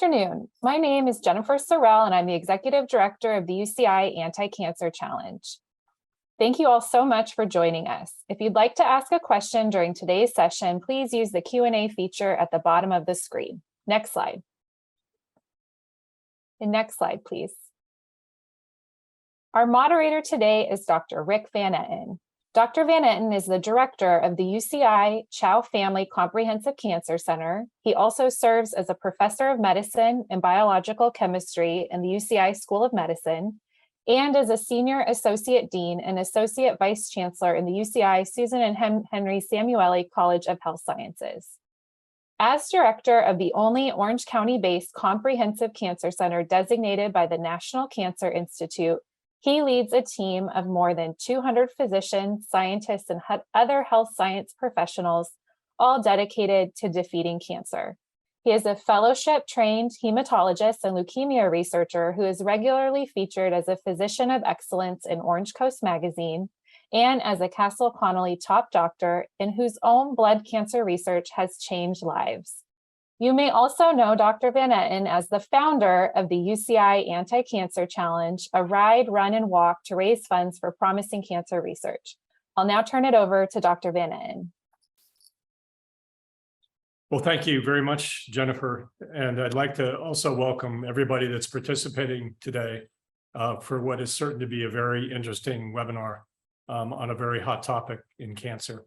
afternoon. My name is Jennifer Sorrell, and I'm the Executive Director of the UCI Anti-Cancer Challenge. Thank you all so much for joining us. If you'd like to ask a question during today's session, please use the Q&A feature at the bottom of the screen. Next slide. And next slide, please. Our moderator today is Dr. Rick Van Etten. Dr. Van Etten is the director of the UCI Chow Family Comprehensive Cancer Center. He also serves as a professor of medicine and biological chemistry in the UCI School of Medicine, and as a senior associate dean and associate vice chancellor in the UCI Susan and Henry Samueli College of Health Sciences. As director of the only Orange County-based comprehensive cancer center designated by the National Cancer Institute, he leads a team of more than 200 physicians, scientists, and other health science professionals, all dedicated to defeating cancer. He is a fellowship-trained hematologist and leukemia researcher who is regularly featured as a physician of excellence in Orange Coast Magazine and as a Castle Connolly top doctor in whose own blood cancer research has changed lives. You may also know Dr. Van Etten as the founder of the UCI Anti-Cancer Challenge, a ride, run, and walk to raise funds for promising cancer research. I'll now turn it over to Dr. Van Etten. Well, thank you very much, Jennifer. And I'd like to also welcome everybody that's participating today for what is certain to be a very interesting webinar on a very hot topic in cancer.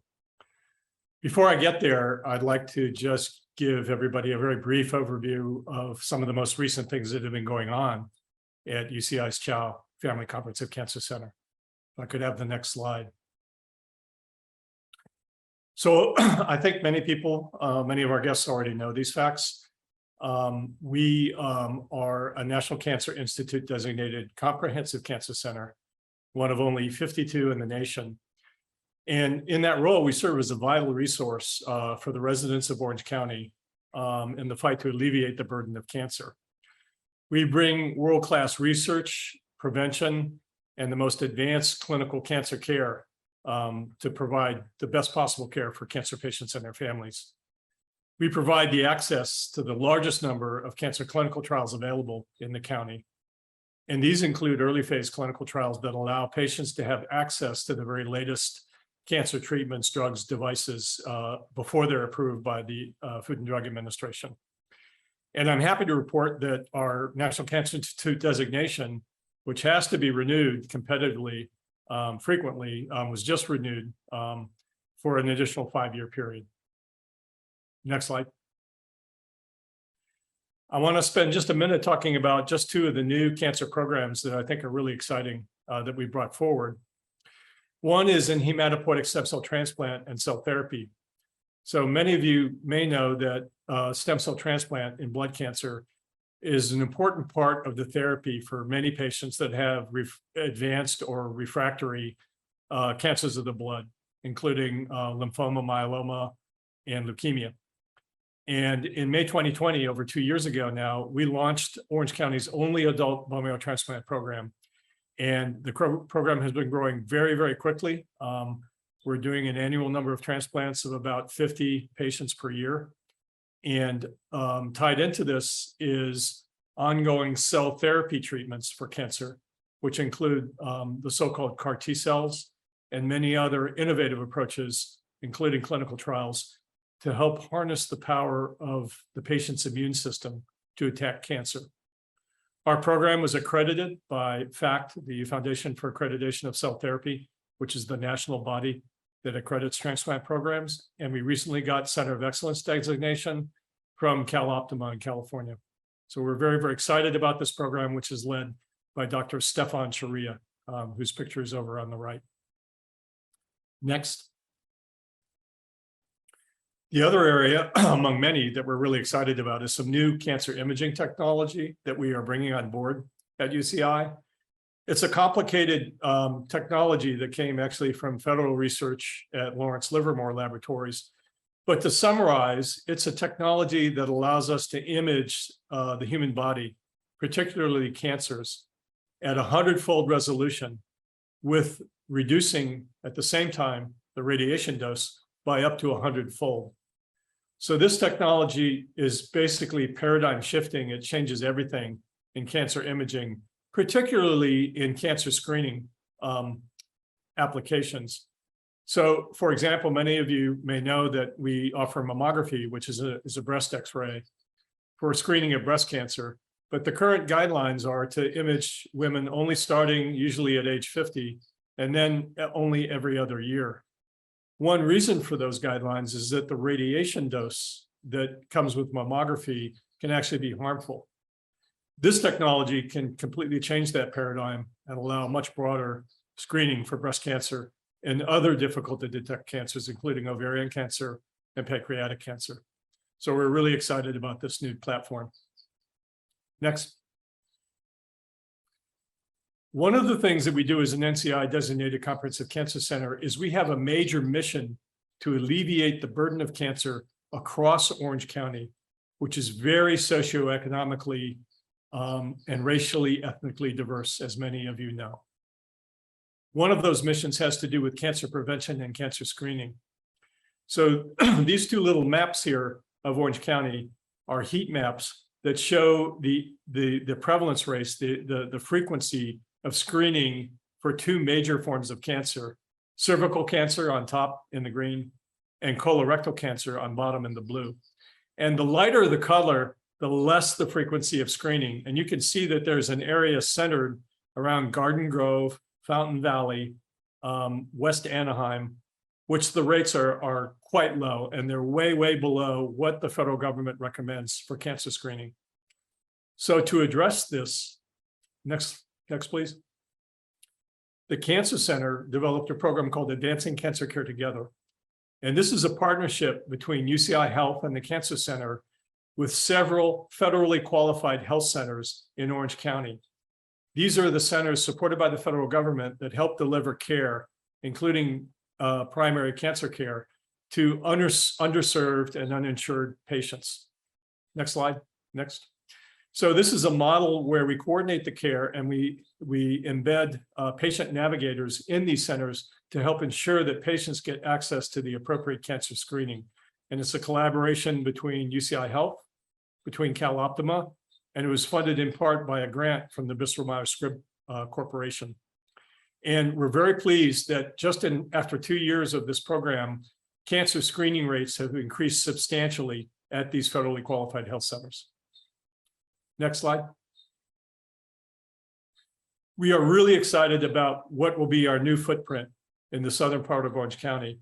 Before I get there, I'd like to just give everybody a very brief overview of some of the most recent things that have been going on at UCI's Chow Family Comprehensive Cancer Center. If I could have the next slide. So I think many people, many of our guests already know these facts. We are a National Cancer Institute designated comprehensive cancer center, one of only 52 in the nation. And in that role, we serve as a vital resource for the residents of Orange County in the fight to alleviate the burden of cancer. We bring world-class research, prevention, and the most advanced clinical cancer care to provide the best possible care for cancer patients and their families. We provide the access to the largest number of cancer clinical trials available in the county. And these include early phase clinical trials that allow patients to have access to the very latest cancer treatments, drugs, devices before they're approved by the Food and Drug Administration. And I'm happy to report that our National Cancer Institute designation, which has to be renewed competitively frequently, was just renewed for an additional 5-year period. Next slide. I want to spend just a minute talking about just 2 of the new cancer programs that I think are really exciting that we brought forward. One is in hematopoietic stem cell transplant and cell therapy. So many of you may know that stem cell transplant in blood cancer is an important part of the therapy for many patients that have advanced or refractory cancers of the blood, including lymphoma, myeloma, and leukemia. And in May 2020, over 2 years ago now, we launched Orange County's only adult bone marrow transplant program. And the program has been growing very, very quickly. We're doing an annual number of transplants of about 50 patients per year. And tied into this is ongoing cell therapy treatments for cancer, which include the so-called CAR T cells and many other innovative approaches, including clinical trials, to help harness the power of the patient's immune system to attack cancer. Our program was accredited by FACT, the Foundation for Accreditation of Cell Therapy, which is the national body that accredits transplant programs. And we recently got Center of Excellence designation from CalOptima in California. So we're very, very excited about this program, which is led by Dr. Stefan Sharia, whose picture is over on the right. Next. The other area, among many, that we're really excited about is some new cancer imaging technology that we are bringing on board at UCI. It's a complicated technology that came actually from federal research at Lawrence Livermore Laboratories. But to summarize, it's a technology that allows us to image the human body, particularly cancers, at 100-fold resolution, with reducing at the same time the radiation dose by up to 100-fold. So this technology is basically paradigm shifting. It changes everything in cancer imaging, particularly in cancer screening applications. So, for example, many of you may know that we offer mammography, which is a breast X-ray for screening of breast cancer. But the current guidelines are to image women only starting usually at age 50 and then only every other year. One reason for those guidelines is that the radiation dose that comes with mammography can actually be harmful. This technology can completely change that paradigm and allow much broader screening for breast cancer and other difficult to detect cancers, including ovarian cancer and pancreatic cancer. So we're really excited about this new platform. Next. One of the things that we do as an NCI designated comprehensive cancer center is we have a major mission to alleviate the burden of cancer across Orange County, which is very socioeconomically and racially, ethnically diverse, as many of you know. One of those missions has to do with cancer prevention and cancer screening. So these two little maps here of Orange County are heat maps that show the prevalence rates, the frequency of screening for two major forms of cancer: cervical cancer on top in the green and colorectal cancer on bottom in the blue. And the lighter the color, the less the frequency of screening. And you can see that there's an area centered around Garden Grove, Fountain Valley, West Anaheim, which the rates are quite low, and they're way, way below what the federal government recommends for cancer screening. So to address this, next please. The Cancer Center developed a program called Advancing Cancer Care Together. And this is a partnership between UCI Health and the Cancer Center with several federally qualified health centers in Orange County. These are the centers supported by the federal government that help deliver care, including primary cancer care, to underserved and uninsured patients. Next slide, next. So this is a model where we coordinate the care and we embed patient navigators in these centers to help ensure that patients get access to the appropriate cancer screening. And it's a collaboration between UCI Health, between CalOptima, and it was funded in part by a grant from the Bristol-Myers Squibb Corporation. And we're very pleased that just after 2 years of this program, cancer screening rates have increased substantially at these federally qualified health centers. Next slide. We are really excited about what will be our new footprint in the southern part of Orange County.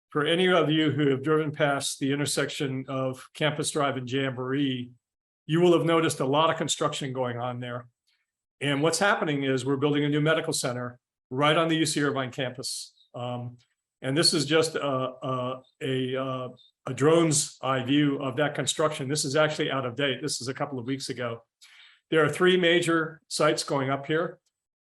For any of you who have driven past the intersection of Campus Drive and Jamboree, you will have noticed a lot of construction going on there. And what's happening is we're building a new medical center right on the UC Irvine campus. And this is just a drone's eye view of that construction. This is actually out of date. This is a couple of weeks ago. There are 3 major sites going up here.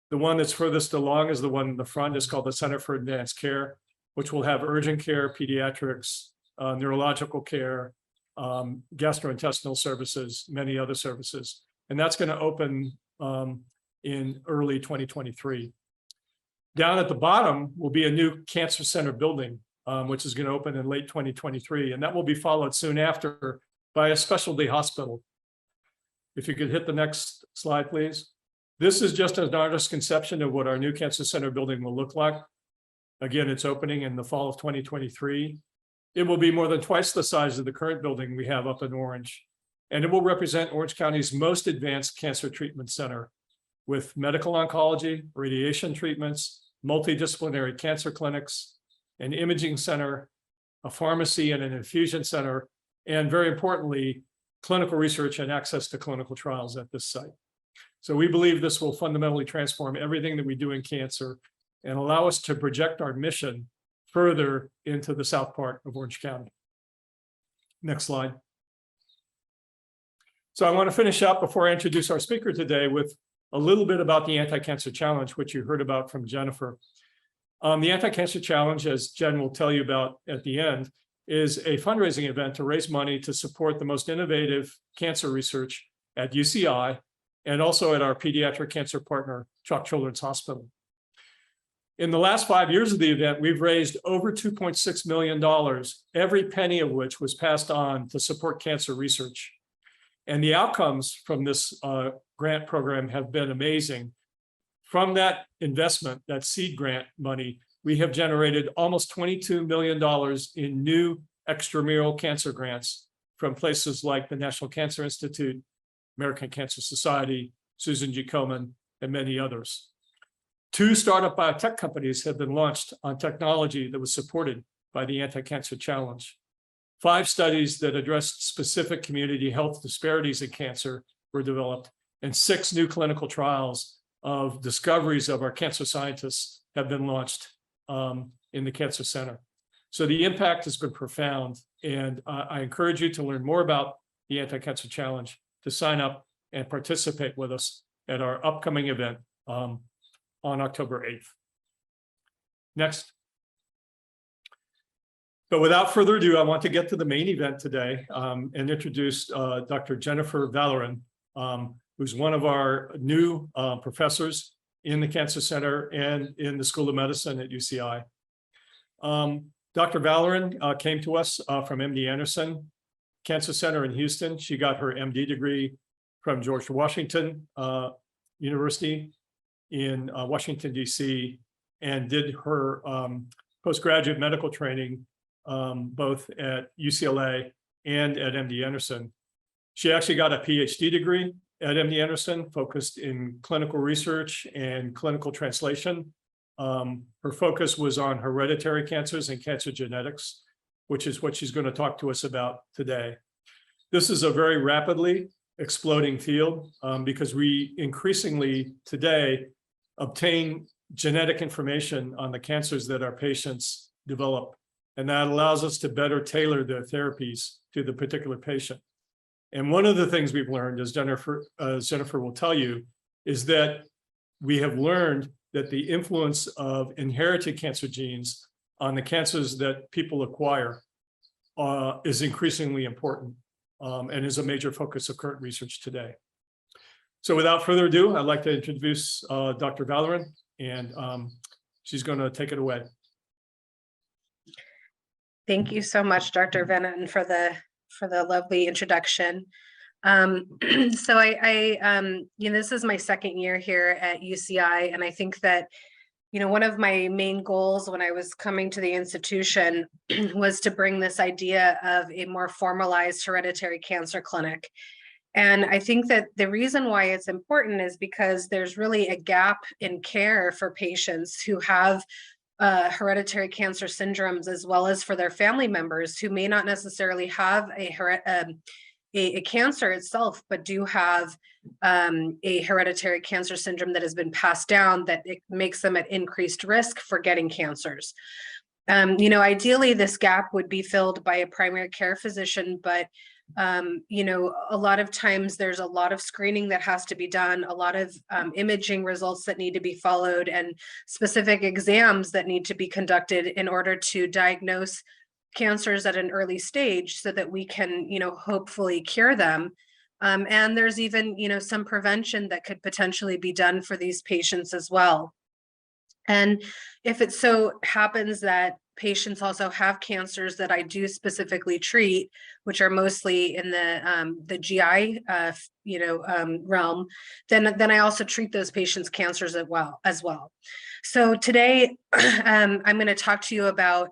The one that's furthest along is the one in the front. It's called the Center for Advanced Care, which will have urgent care, pediatrics, neurological care, gastrointestinal services, many other services. And that's going to open in early 2023. Down at the bottom will be a new cancer center building, which is going to open in late 2023. And that will be followed soon after by a specialty hospital. If you could hit the next slide, please. This is just an artist's conception of what our new cancer center building will look like. Again, it's opening in the fall of 2023. It will be more than twice the size of the current building we have up in Orange. And it will represent Orange County's most advanced cancer treatment center with medical oncology, radiation treatments, multidisciplinary cancer clinics, an imaging center, a pharmacy and an infusion center, and very importantly, clinical research and access to clinical trials at this site. So we believe this will fundamentally transform everything that we do in cancer and allow us to project our mission further into the south part of Orange County. Next slide. So I want to finish up before I introduce our speaker today with a little bit about the Anti-Cancer Challenge, which you heard about from Jennifer. The Anti-Cancer Challenge, as Jen will tell you about at the end, is a fundraising event to raise money to support the most innovative cancer research at UCI and also at our pediatric cancer partner, Chalk Children's Hospital. In the last 5 years of the event, we've raised over $2.6 million, every penny of which was passed on to support cancer research. And the outcomes from this grant program have been amazing. From that investment, that seed grant money, we have generated almost $22 million in new extramural cancer grants from places like the National Cancer Institute, American Cancer Society, Susan G. Komen, and many others. 2 startup biotech companies have been launched on technology that was supported by the Anti-Cancer Challenge. 5 studies that addressed specific community health disparities in cancer were developed, and 6 new clinical trials of discoveries of our cancer scientists have been launched in the Cancer Center. So the impact has been profound, and I encourage you to learn more about the Anti-Cancer Challenge, to sign up and participate with us at our upcoming event on October 8th. Next. But without further ado, I want to get to the main event today and introduce Dr. Jennifer Vallerin, who's one of our new professors in the Cancer Center and in the School of Medicine at UCI. Dr. Vallerin came to us from MD Anderson Cancer Center in Houston. She got her MD degree from George Washington University in Washington, DC, and did her postgraduate medical training both at UCLA and at MD Anderson. She actually got a PhD degree at MD Anderson, focused in clinical research and clinical translation. Her focus was on hereditary cancers and cancer genetics, which is what she's going to talk to us about today. This is a very rapidly exploding field because we increasingly today obtain genetic information on the cancers that our patients develop. And that allows us to better tailor their therapies to the particular patient. And one of the things we've learned, as Jennifer will tell you, is that we have learned that the influence of inherited cancer genes on the cancers that people acquire is increasingly important and is a major focus of current research today. So without further ado, I'd like to introduce Dr. Vallerin, and she's going to take it away. Thank you so much, Dr. Van Etten, for the lovely introduction. So this is my second year here at UCI, and I think that, one of my main goals when I was coming to the institution was to bring this idea of a more formalized hereditary cancer clinic. And I think that the reason why it's important is because there's really a gap in care for patients who have hereditary cancer syndromes, as well as for their family members who may not necessarily have a cancer itself, but do have a hereditary cancer syndrome that has been passed down, that it makes them at increased risk for getting cancers. Ideally, this gap would be filled by a primary care physician, but a lot of times there's a lot of screening that has to be done, a lot of imaging results that need to be followed, and specific exams that need to be conducted in order to diagnose cancers at an early stage so that we can, hopefully cure them. And there's even, some prevention that could potentially be done for these patients as well. And if it so happens that patients also have cancers that I do specifically treat, which are mostly in the GI, realm, then I also treat those patients' cancers as well. So today, I'm going to talk to you about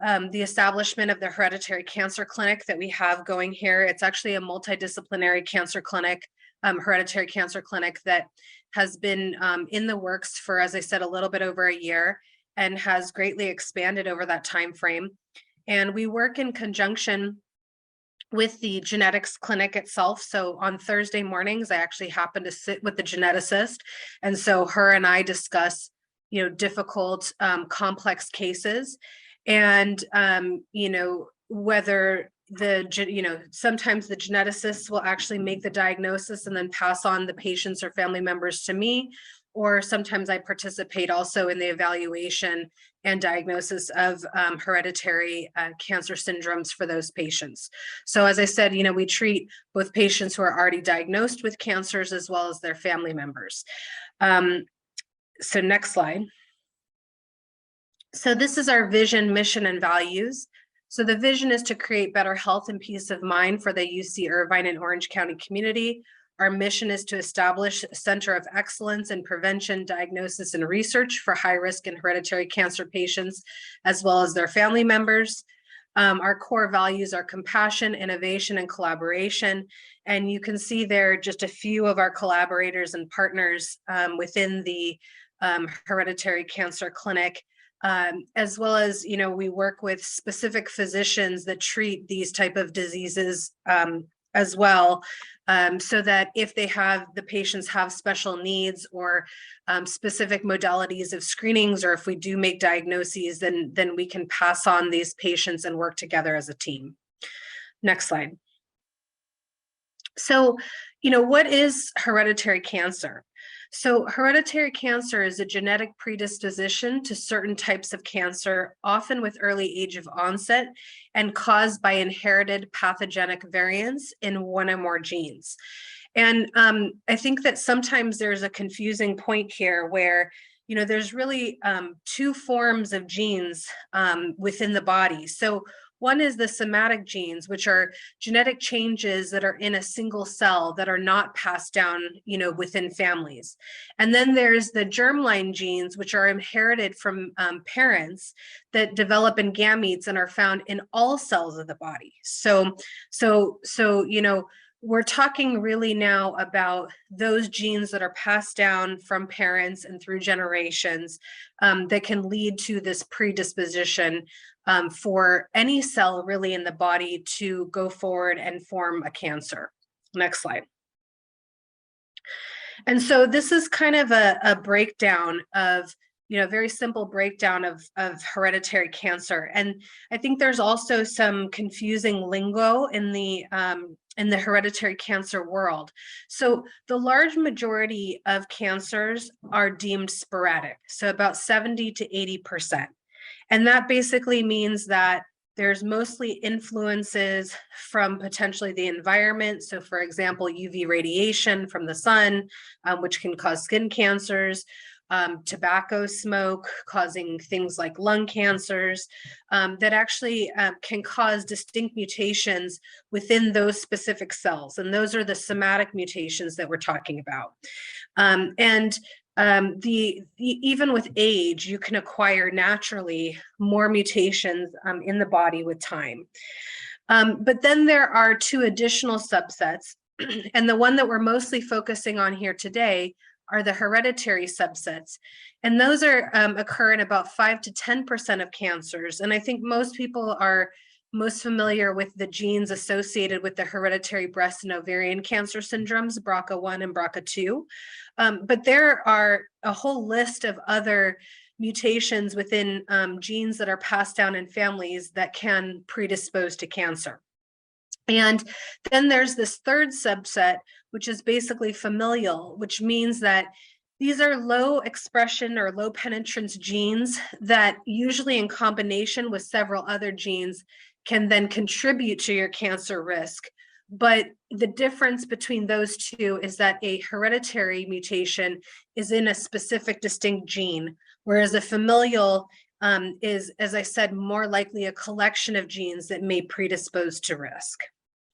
the establishment of the hereditary cancer clinic that we have going here. It's actually a multidisciplinary cancer clinic, hereditary cancer clinic that has been in the works for, as I said, a little bit over a year, and has greatly expanded over that time frame. And we work in conjunction with the genetics clinic itself. So on Thursday mornings, I actually happen to sit with the geneticist. And so her and I discuss, difficult, complex cases. And, whether sometimes the geneticists will actually make the diagnosis and then pass on the patients or family members to me, or sometimes I participate also in the evaluation and diagnosis of hereditary cancer syndromes for those patients. So as I said, we treat both patients who are already diagnosed with cancers as well as their family members. So next slide. So this is our vision, mission, and values. So the vision is to create better health and peace of mind for the UC Irvine and Orange County community. Our mission is to establish a center of excellence in prevention, diagnosis, and research for high-risk and hereditary cancer patients, as well as their family members. Our core values are compassion, innovation, and collaboration. And you can see there just a few of our collaborators and partners within the hereditary cancer clinic. As well as, you know, we work with specific physicians that treat these type of diseases as well, so that if the patients have special needs or specific modalities of screenings, or if we do make diagnoses, then we can pass on these patients and work together as a team. Next slide. So, you know, what is hereditary cancer? So hereditary cancer is a genetic predisposition to certain types of cancer, often with early age of onset, and caused by inherited pathogenic variants in one or more genes. And I think that sometimes there's a confusing point here where, you know, there's really two forms of genes within the body. So one is the somatic genes, which are genetic changes that are in a single cell that are not passed down, you know, within families. And then there's the germline genes, which are inherited from parents that develop in gametes and are found in all cells of the body. So, you know, we're talking really now about those genes that are passed down from parents and through generations that can lead to this predisposition for any cell really in the body to go forward and form a cancer. Next slide. And so this is kind of a breakdown of, you know, very simple breakdown of hereditary cancer. And I think there's also some confusing lingo in the hereditary cancer world. So the large majority of cancers are deemed sporadic, so about 70 to 80%. And that basically means that there's mostly influences from potentially the environment. So for example, UV radiation from the sun, which can cause skin cancers, tobacco smoke causing things like lung cancers that actually can cause distinct mutations within those specific cells. And those are the somatic mutations that we're talking about. Even with age, you can acquire naturally more mutations in the body with time. But then there are two additional subsets. And the one that we're mostly focusing on here today are the hereditary subsets. And those are occur in about 5 to 10% of cancers. And I think most people are most familiar with the genes associated with the hereditary breast and ovarian cancer syndromes, BRCA1 and BRCA2. But there are a whole list of other mutations within genes that are passed down in families that can predispose to cancer. And then there's this third subset, which is basically familial, which means that these are low expression or low penetrance genes that usually in combination with several other genes can then contribute to your cancer risk. But the difference between those two is that a hereditary mutation is in a specific distinct gene, whereas a familial is, as I said, more likely a collection of genes that may predispose to risk.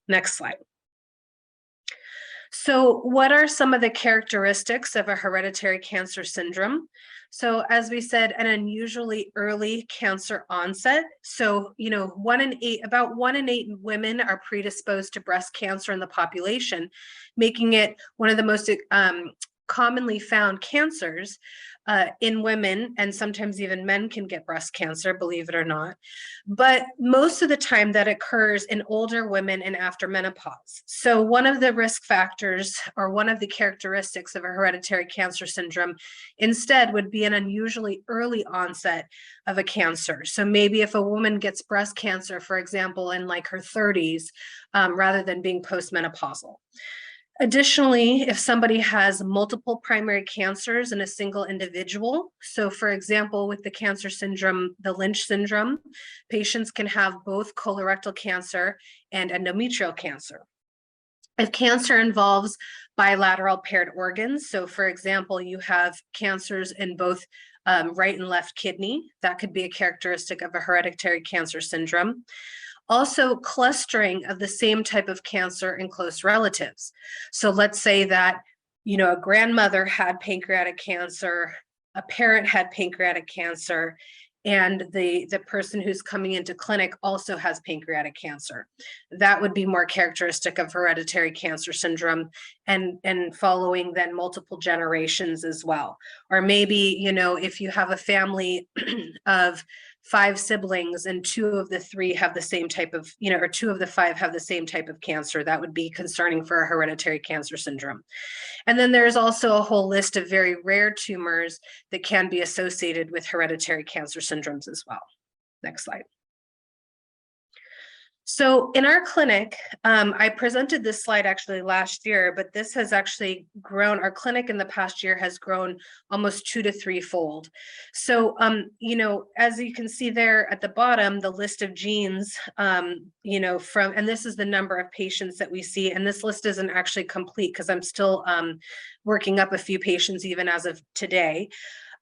Next slide. So what are some of the characteristics of a hereditary cancer syndrome? So as we said, an unusually early cancer onset. So, you know, about 1 in 8 women are predisposed to breast cancer in the population, making it one of the most commonly found cancers in women, and sometimes even men can get breast cancer, believe it or not. But most of the time that occurs in older women and after menopause. So one of the risk factors or one of the characteristics of a hereditary cancer syndrome instead would be an unusually early onset of a cancer. So maybe if a woman gets breast cancer, for example, in like her 30s, rather than being postmenopausal. Additionally, if somebody has multiple primary cancers in a single individual, so for example, with the cancer syndrome, the Lynch syndrome, patients can have both colorectal cancer and endometrial cancer. If cancer involves bilateral paired organs, so for example, you have cancers in both right and left kidney. That could be a characteristic of a hereditary cancer syndrome. Also, clustering of the same type of cancer in close relatives. So let's say that, a grandmother had pancreatic cancer, a parent had pancreatic cancer, and the person who's coming into clinic also has pancreatic cancer. That would be more characteristic of hereditary cancer syndrome, and following then multiple generations as well. Or maybe, if you have a family of 5 siblings and 2 of the 3 have the same type of, or 2 of the 5 have the same type of cancer, that would be concerning for a hereditary cancer syndrome. And then there's also a whole list of very rare tumors that can be associated with hereditary cancer syndromes as well. Next slide. So in our clinic, I presented this slide actually last year, but this has actually grown. Our clinic in the past year has grown almost 2 to 3-fold. So, as you can see there at the bottom, the list of genes, and this is the number of patients that we see. And this list isn't actually complete because I'm still working up a few patients even as of today.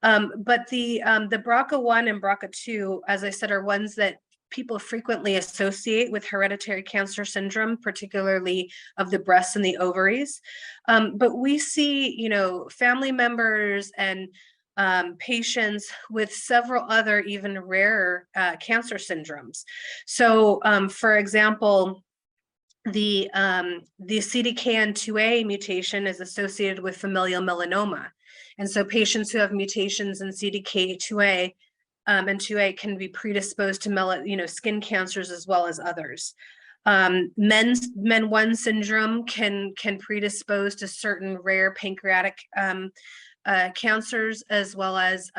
But the BRCA1 and BRCA2, as I said, are ones that people frequently associate with hereditary cancer syndrome, particularly of the breasts and the ovaries. But we see, family members and patients with several other even rarer cancer syndromes. So, for example, the CDKN2A mutation is associated with familial melanoma. And so patients who have mutations in CDK2A and 2A can be predisposed to skin cancers as well as others. MEN1 syndrome can predispose to certain rare pancreatic cancers, as well as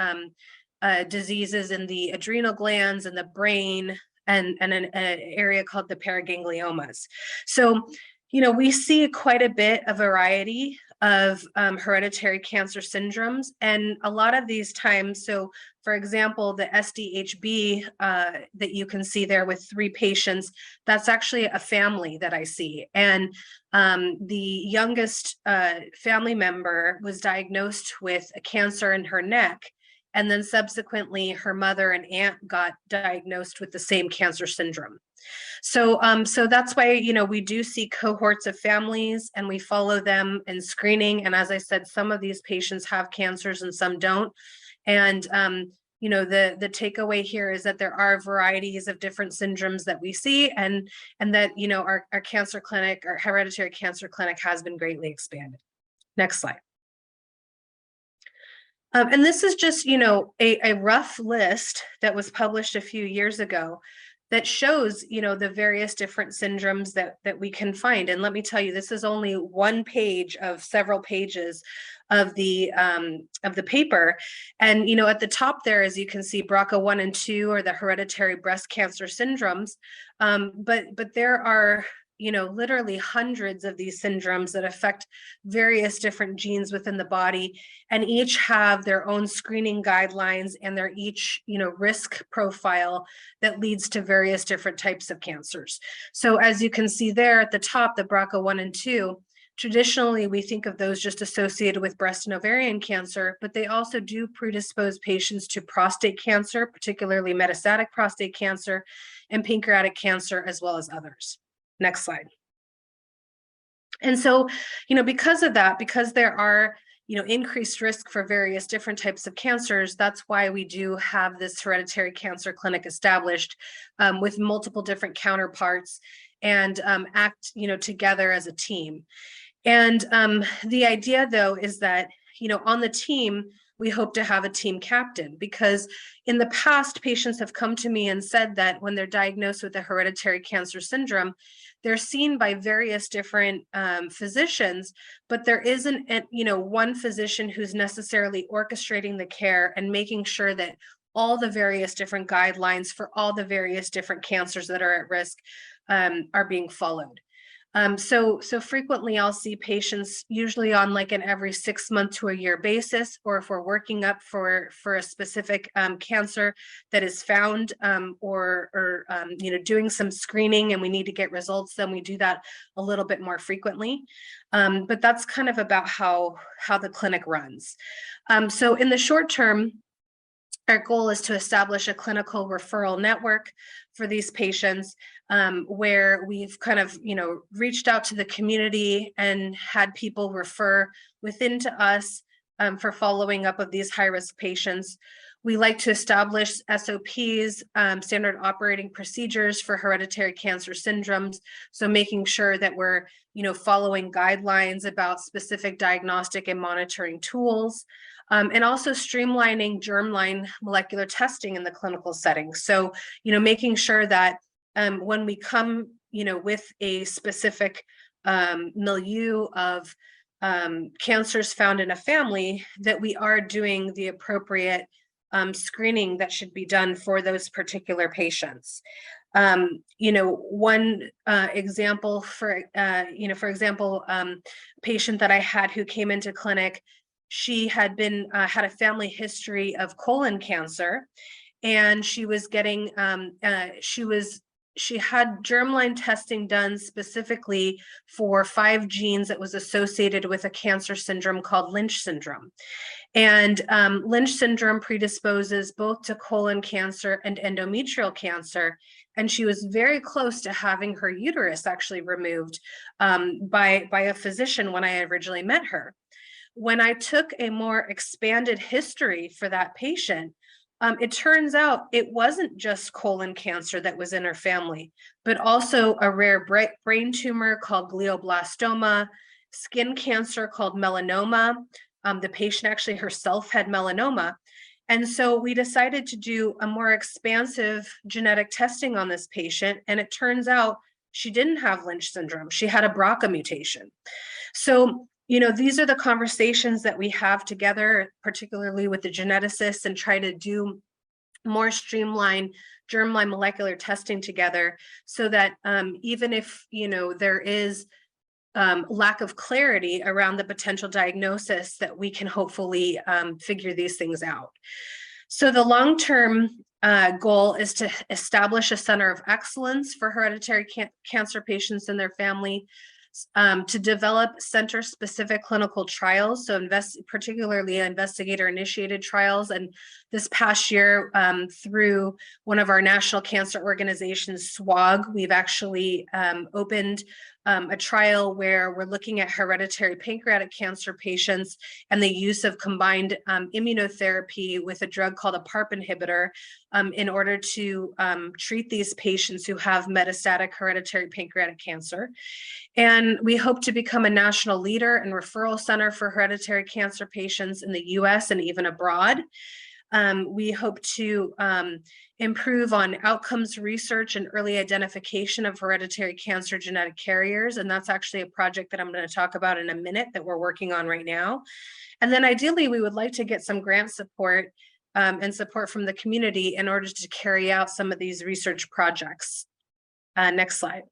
diseases in the adrenal glands and the brain, and an area called the paragangliomas. So, we see quite a bit of variety of hereditary cancer syndromes, and a lot of these times, so for example, the SDHB that you can see there with 3 patients, that's actually a family that I see. And the youngest family member was diagnosed with a cancer in her neck, and then subsequently her mother and aunt got diagnosed with the same cancer syndrome. So, so that's why, we do see cohorts of families and we follow them in screening. And as I said, some of these patients have cancers and some don't. And, the takeaway here is that there are varieties of different syndromes that we see, and that, our cancer clinic, our hereditary cancer clinic, has been greatly expanded. Next slide. And this is just, a rough list that was published a few years ago that shows, the various different syndromes that we can find. And let me tell you, this is only one page of several pages of the paper. And, at the top there, as you can see, BRCA1 and 2 are the hereditary breast cancer syndromes. But there are, literally hundreds of these syndromes that affect various different genes within the body, and each have their own screening guidelines and their each, risk profile that leads to various different types of cancers. So as you can see there at the top, the BRCA1 and 2, traditionally we think of those just associated with breast and ovarian cancer, but they also do predispose patients to prostate cancer, particularly metastatic prostate cancer, and pancreatic cancer, as well as others. Next slide. And so, because of that, because there are, increased risk for various different types of cancers, that's why we do have this hereditary cancer clinic established with multiple different counterparts, and act, together as a team. And the idea, though, is that, on the team, we hope to have a team captain, because in the past, patients have come to me and said that when they're diagnosed with a hereditary cancer syndrome, they're seen by various different physicians, but there isn't, one physician who's necessarily orchestrating the care and making sure that all the various different guidelines for all the various different cancers that are at risk are being followed. So frequently I'll see patients usually on like an every 6 month to a year basis, or if we're working up for a specific cancer that is found, or doing some screening and we need to get results, then we do that a little bit more frequently. But that's kind of about how the clinic runs. So in the short term, Our goal is to establish a clinical referral network for these patients, where we've kind of, reached out to the community and had people refer within to us for following up of these high-risk patients. We like to establish SOPs, standard operating procedures for hereditary cancer syndromes. So making sure that we're, following guidelines about specific diagnostic and monitoring tools. And also streamlining germline molecular testing in the clinical setting. So, making sure that when we come, with a specific milieu of cancers found in a family, that we are doing the appropriate screening that should be done for those particular patients. One example for example, patient that I had who came into clinic, she had been had a family history of colon cancer, and she was getting she had germline testing done specifically for 5 genes that was associated with a cancer syndrome called Lynch syndrome. And Lynch syndrome predisposes both to colon cancer and endometrial cancer. And she was very close to having her uterus actually removed by a physician when I originally met her. When I took a more expanded history for that patient, it turns out it wasn't just colon cancer that was in her family, but also a rare brain tumor called glioblastoma, skin cancer called melanoma. The patient actually herself had melanoma. And so we decided to do a more expansive genetic testing on this patient. And it turns out she didn't have Lynch syndrome. She had a BRCA mutation. So, these are the conversations that we have together, particularly with the geneticists, and try to do more streamlined germline molecular testing together, so that even if, there is lack of clarity around the potential diagnosis, that we can hopefully figure these things out. So the long-term goal is to establish a center of excellence for hereditary cancer patients and their family, to develop center-specific clinical trials, so particularly investigator-initiated trials. And this past year, through one of our national cancer organizations, SWOG, we've actually opened a trial where we're looking at hereditary pancreatic cancer patients and the use of combined immunotherapy with a drug called a PARP inhibitor in order to treat these patients who have metastatic hereditary pancreatic cancer. And we hope to become a national leader and referral center for hereditary cancer patients in the US and even abroad. We hope to improve on outcomes research and early identification of hereditary cancer genetic carriers. And that's actually a project that I'm going to talk about in a minute that we're working on right now. And then ideally, we would like to get some grant support and support from the community in order to carry out some of these research projects. Next slide.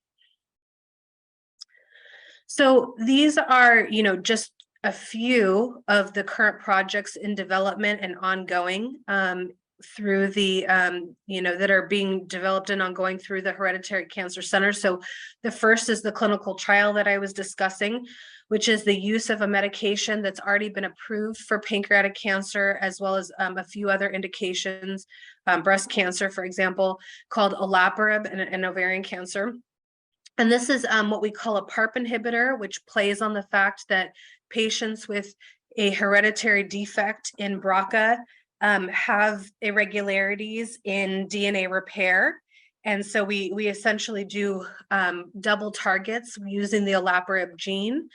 So these are, just a few of the current projects in development and ongoing through the, that are being developed and ongoing through the Hereditary Cancer Center. So the first is the clinical trial that I was discussing, which is the use of a medication that's already been approved for pancreatic cancer, as well as a few other indications, breast cancer, for example, called olaparib and ovarian cancer. And this is what we call a PARP inhibitor, which plays on the fact that patients with a hereditary defect in BRCA have irregularities in DNA repair. And so we essentially do double targets using the olaparib gene.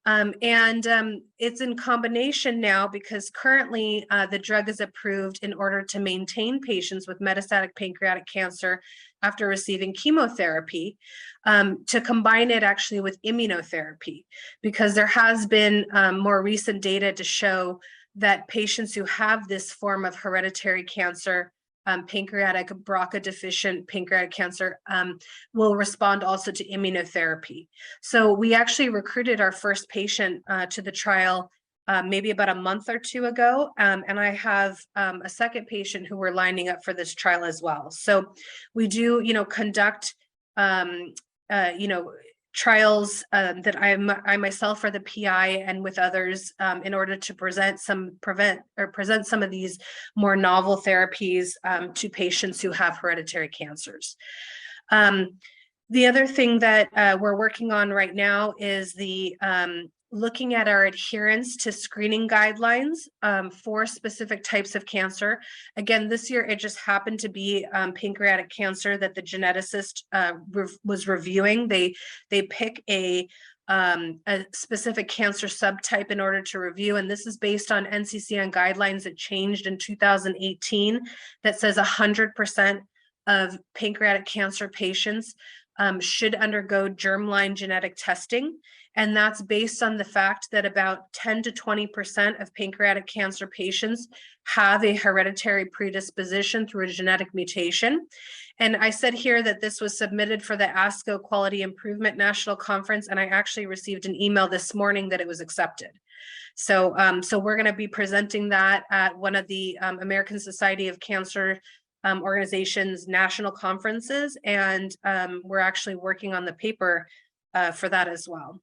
It's in combination now because currently the drug is approved in order to maintain patients with metastatic pancreatic cancer after receiving chemotherapy, to combine it actually with immunotherapy, because there has been more recent data to show that patients who have this form of hereditary cancer, pancreatic BRCA deficient pancreatic cancer, will respond also to immunotherapy. So we actually recruited our first patient to the trial maybe about a month or two ago, and I have a second patient who we're lining up for this trial as well. So we do, conduct, trials that I myself are the PI and with others in order to present some of these more novel therapies to patients who have hereditary cancers. The other thing that we're working on right now is the looking at our adherence to screening guidelines for specific types of cancer. Again, this year it just happened to be pancreatic cancer that the geneticist was reviewing. They pick a specific cancer subtype in order to review, and this is based on NCCN guidelines that changed in 2018 that says 100% of pancreatic cancer patients should undergo germline genetic testing. And that's based on the fact that about 10 to 20% of pancreatic cancer patients have a hereditary predisposition through a genetic mutation. And I said here that this was submitted for the ASCO Quality Improvement National Conference, and I actually received an email this morning that it was accepted. So, so we're going to be presenting that at one of the American Society of Cancer organizations' national conferences, and we're actually working on the paper for that as well.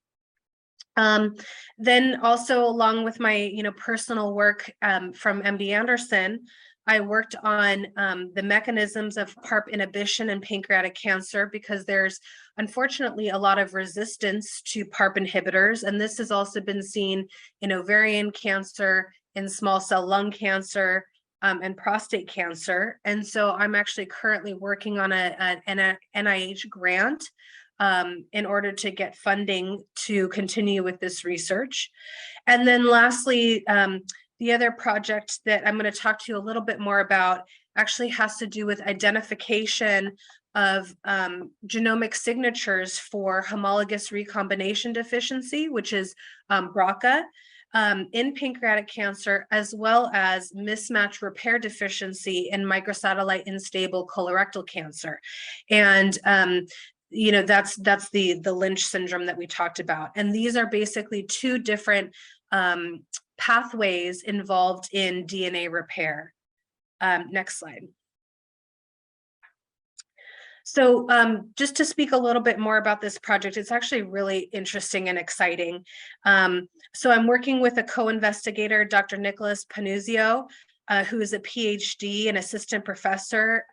Then also, along with my personal work from MD Anderson, I worked on the mechanisms of PARP inhibition in pancreatic cancer, because there's unfortunately a lot of resistance to PARP inhibitors, and this has also been seen in ovarian cancer, in small cell lung cancer, and prostate cancer. And so I'm actually currently working on an NIH grant in order to get funding to continue with this research. And then lastly, the other project that I'm going to talk to you a little bit more about actually has to do with identification of genomic signatures for homologous recombination deficiency, which is BRCA, in pancreatic cancer, as well as mismatch repair deficiency in microsatellite unstable colorectal cancer. And that's the Lynch syndrome that we talked about. And these are basically two different pathways involved in DNA repair. Next slide. So just to speak a little bit more about this project, it's actually really interesting and exciting. So I'm working with a co-investigator, Dr. Nicholas Panuzio, who is a PhD and assistant professor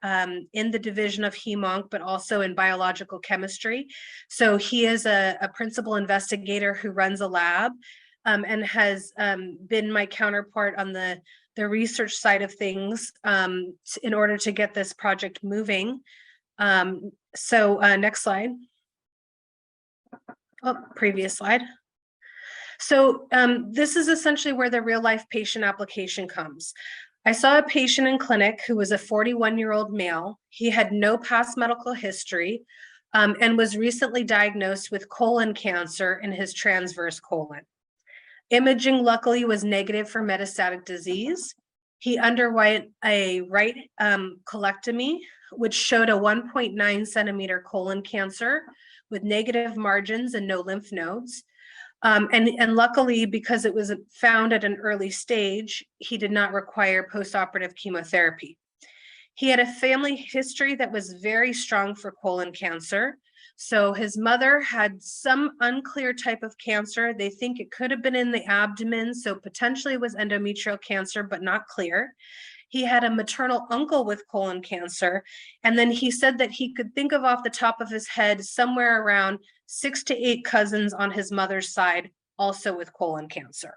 in the Division of Hem-Onc, but also in biological chemistry. So he is a principal investigator who runs a lab and has been my counterpart on the research side of things in order to get this project moving. So next slide. Oh, previous slide. So this is essentially where the real life patient application comes. I saw a patient in clinic who was a 41-year-old male. He had no past medical history and was recently diagnosed with colon cancer in his transverse colon. Imaging luckily was negative for metastatic disease. He underwent a right colectomy, which showed a 1.9 centimeter colon cancer with negative margins and no lymph nodes. And luckily, because it was found at an early stage, he did not require postoperative chemotherapy. He had a family history that was very strong for colon cancer. So his mother had some unclear type of cancer. They think it could have been in the abdomen, so potentially it was endometrial cancer, but not clear. He had a maternal uncle with colon cancer. And then he said that he could think of off the top of his head somewhere around 6 to 8 cousins on his mother's side, also with colon cancer.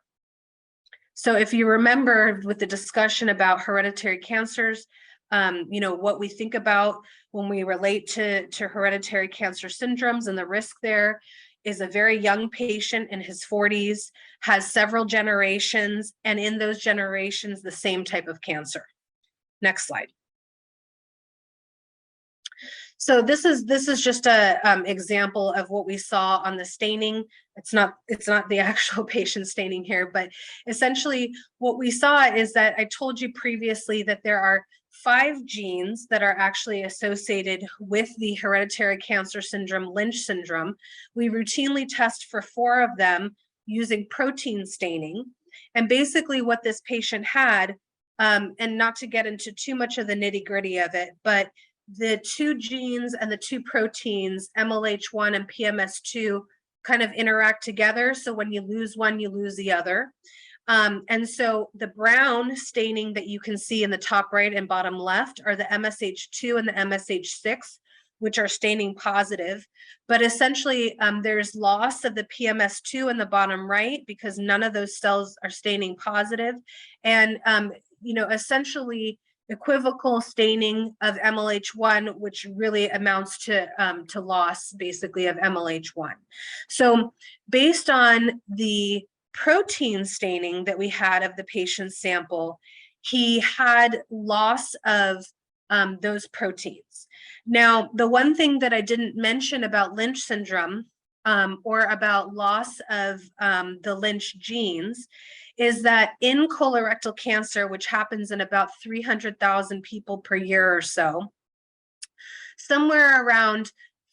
So if you remember with the discussion about hereditary cancers, what we think about when we relate to hereditary cancer syndromes and the risk there is a very young patient in his 40s, has several generations, and in those generations, the same type of cancer. Next slide. So this is just a example of what we saw on the staining. It's not the actual patient staining here, but essentially what we saw is that I told you previously that there are 5 genes that are actually associated with the hereditary cancer syndrome, Lynch syndrome. We routinely test for 4 of them using protein staining. And basically what this patient had, and not to get into too much of the nitty-gritty of it, but the two genes and the two proteins, MLH1 and PMS2, kind of interact together. So when you lose one, you lose the other. And so the brown staining that you can see in the top right and bottom left are the MSH2 and the MSH6, which are staining positive. But essentially, there's loss of the PMS2 in the bottom right because none of those cells are staining positive. And, essentially equivocal staining of MLH1, which really amounts to loss basically of MLH1. So based on the protein staining that we had of the patient's sample, he had loss of those proteins. Now, the one thing that I didn't mention about Lynch syndrome or about loss of the Lynch genes is that in colorectal cancer, which happens in about 300,000 people per year or so, somewhere around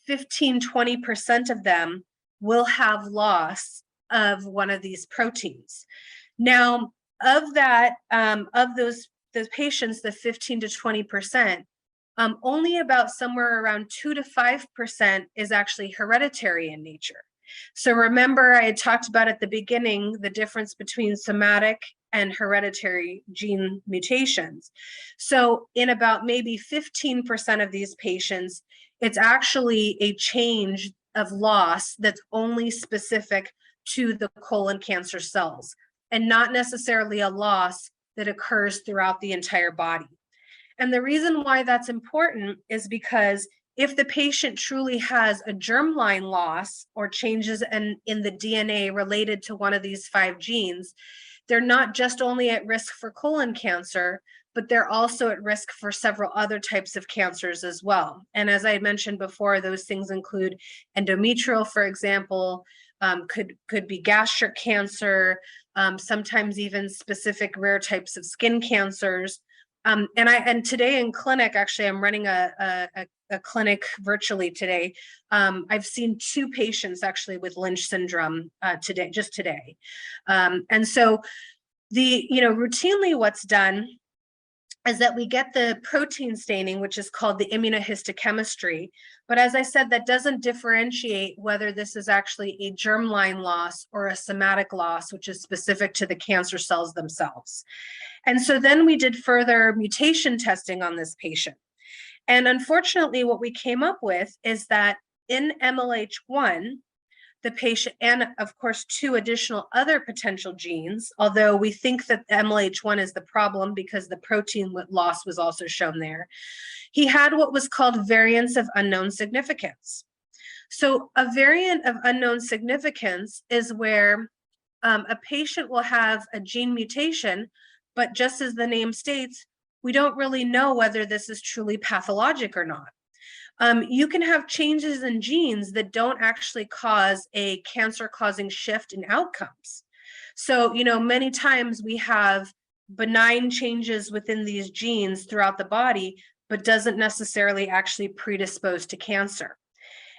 15–20% of them will have loss of one of these proteins. Now, of that, of those patients, the 15–20%, only about somewhere around 2 to 5% is actually hereditary in nature. So remember, I had talked about at the beginning the difference between somatic and hereditary gene mutations. So in about maybe 15% of these patients, it's actually a change of loss that's only specific to the colon cancer cells and not necessarily a loss that occurs throughout the entire body. And the reason why that's important is because if the patient truly has a germline loss or changes in the DNA related to one of these 5 genes, they're not just only at risk for colon cancer, but they're also at risk for several other types of cancers as well. And as I mentioned before, those things include endometrial, for example, could be gastric cancer, sometimes even specific rare types of skin cancers. And today in clinic, actually, I'm running a clinic virtually today. I've seen 2 patients actually with Lynch syndrome just today. And so routinely what's done is that we get the protein staining, which is called the immunohistochemistry. But as I said, that doesn't differentiate whether this is actually a germline loss or a somatic loss, which is specific to the cancer cells themselves. And so then we did further mutation testing on this patient. And unfortunately, what we came up with is that in MLH1, the patient, and of course, 2 additional other potential genes, although we think that MLH1 is the problem because the protein loss was also shown there, he had what was called variants of unknown significance. So a variant of unknown significance is where a patient will have a gene mutation, but just as the name states, we don't really know whether this is truly pathologic or not. You can have changes in genes that don't actually cause a cancer-causing shift in outcomes. So, many times we have benign changes within these genes throughout the body, but doesn't necessarily actually predispose to cancer.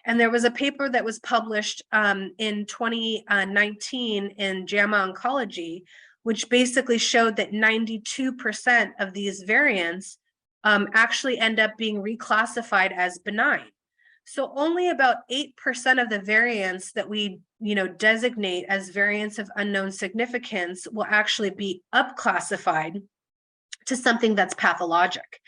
And there was a paper that was published in 2019 in JAMA Oncology, which basically showed that 92% of these variants actually end up being reclassified as benign. So only about 8% of the variants that we designate as variants of unknown significance will actually be upclassified to something that's pathologic.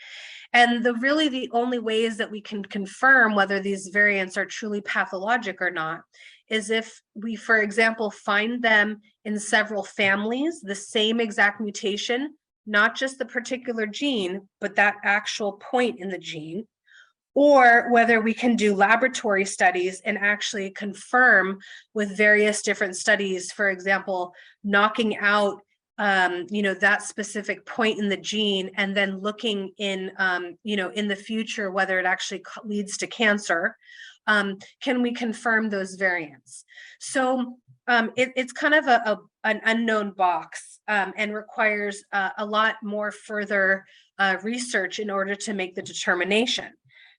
And the only ways that we can confirm whether these variants are truly pathologic or not is if we, for example, find them in several families, the same exact mutation, not just the particular gene, but that actual point in the gene, or whether we can do laboratory studies and actually confirm with various different studies, for example, knocking out that specific point in the gene and then looking in the future whether it actually leads to cancer. Can we confirm those variants? So it's kind of an unknown box and requires a lot more further research in order to make the determination.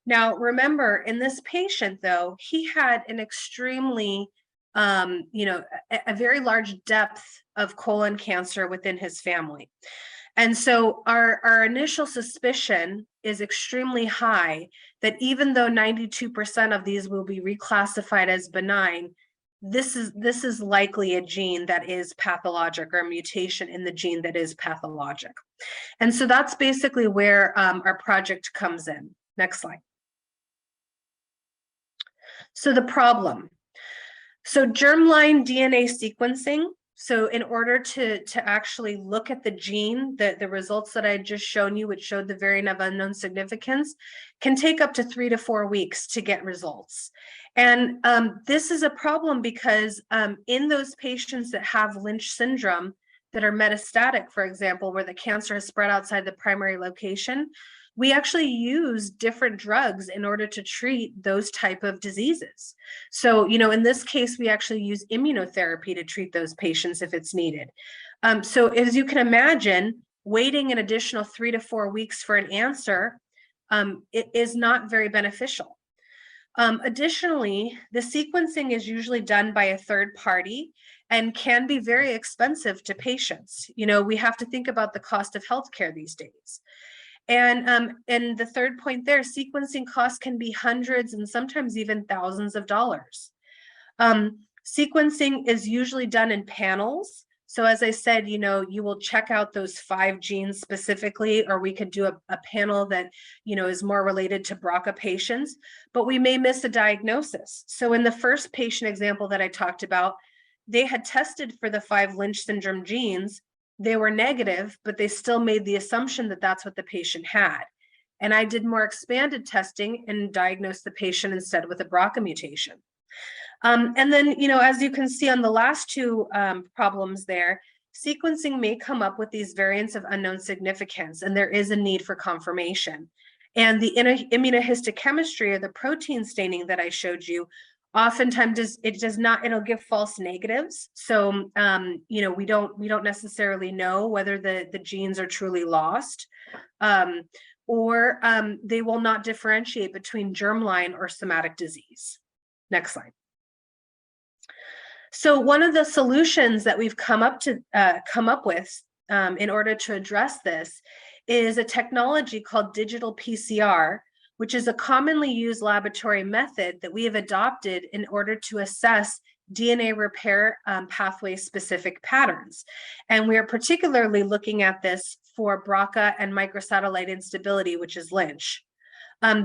Now, remember, in this patient, though, he had an extremely a very large depth of colon cancer within his family. And so our initial suspicion is extremely high that even though 92% of these will be reclassified as benign, this is likely a gene that is pathologic, or a mutation in the gene that is pathologic. And so that's basically where our project comes in. Next slide. So the problem. So germline DNA sequencing. So in order to actually look at the gene, the results that I had just shown you, which showed the variant of unknown significance, can take up to 3 to 4 weeks to get results. And this is a problem because in those patients that have Lynch syndrome that are metastatic, for example, where the cancer has spread outside the primary location, we actually use different drugs in order to treat those type of diseases. So, in this case, we actually use immunotherapy to treat those patients if it's needed. So as you can imagine, waiting an additional 3 to 4 weeks for an answer, it is not very beneficial. Additionally, the sequencing is usually done by a third party and can be very expensive to patients. We have to think about the cost of healthcare these days. And the third point there, sequencing costs can be hundreds and sometimes even thousands of dollars. Sequencing is usually done in panels. So as I said, you will check out those 5 genes specifically, or we could do a panel that, is more related to BRCA patients, but we may miss a diagnosis. So in the first patient example that I talked about, they had tested for the 5 Lynch syndrome genes. They were negative, but they still made the assumption that that's what the patient had. And I did more expanded testing and diagnosed the patient instead with a BRCA mutation. And then, as you can see on the last 2 problems there, sequencing may come up with these variants of unknown significance, and there is a need for confirmation. And the immunohistochemistry, or the protein staining that I showed you, oftentimes it'll give false negatives. So, we don't necessarily know whether the genes are truly lost, or they will not differentiate between germline or somatic disease. Next slide. So one of the solutions that we've come up with in order to address this is a technology called digital PCR, which is a commonly used laboratory method that we have adopted in order to assess DNA repair pathway specific patterns. And we are particularly looking at this for BRCA and microsatellite instability, which is Lynch.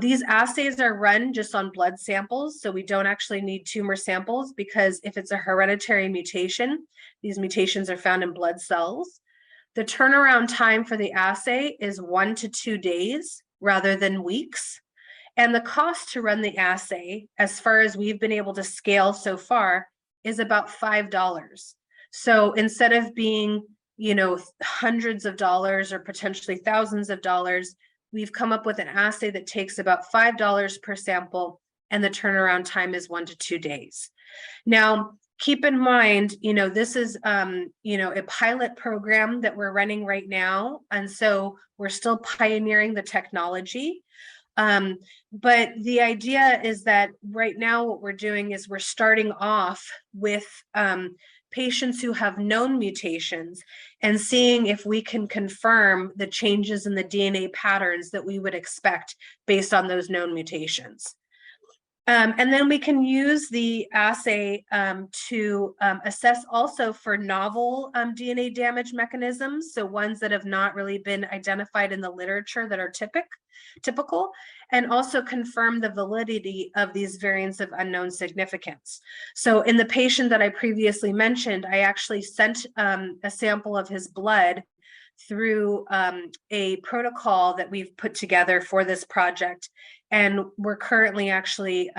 These assays are run just on blood samples, so we don't actually need tumor samples, because if it's a hereditary mutation, these mutations are found in blood cells. The turnaround time for the assay is 1 to 2 days rather than weeks. And the cost to run the assay, as far as we've been able to scale so far, is about $5. So instead of being, hundreds of dollars or potentially thousands of dollars, we've come up with an assay that takes about $5 per sample, and the turnaround time is 1 to 2 days. Now, keep in mind, this is, a pilot program that we're running right now. And so we're still pioneering the technology. But the idea is that right now what we're doing is we're starting off with patients who have known mutations and seeing if we can confirm the changes in the DNA patterns that we would expect based on those known mutations. And then we can use the assay to assess also for novel DNA damage mechanisms, so ones that have not really been identified in the literature that are typical, and also confirm the validity of these variants of unknown significance. So in the patient that I previously mentioned, I actually sent a sample of his blood through a protocol that we've put together for this project. And we're currently actually,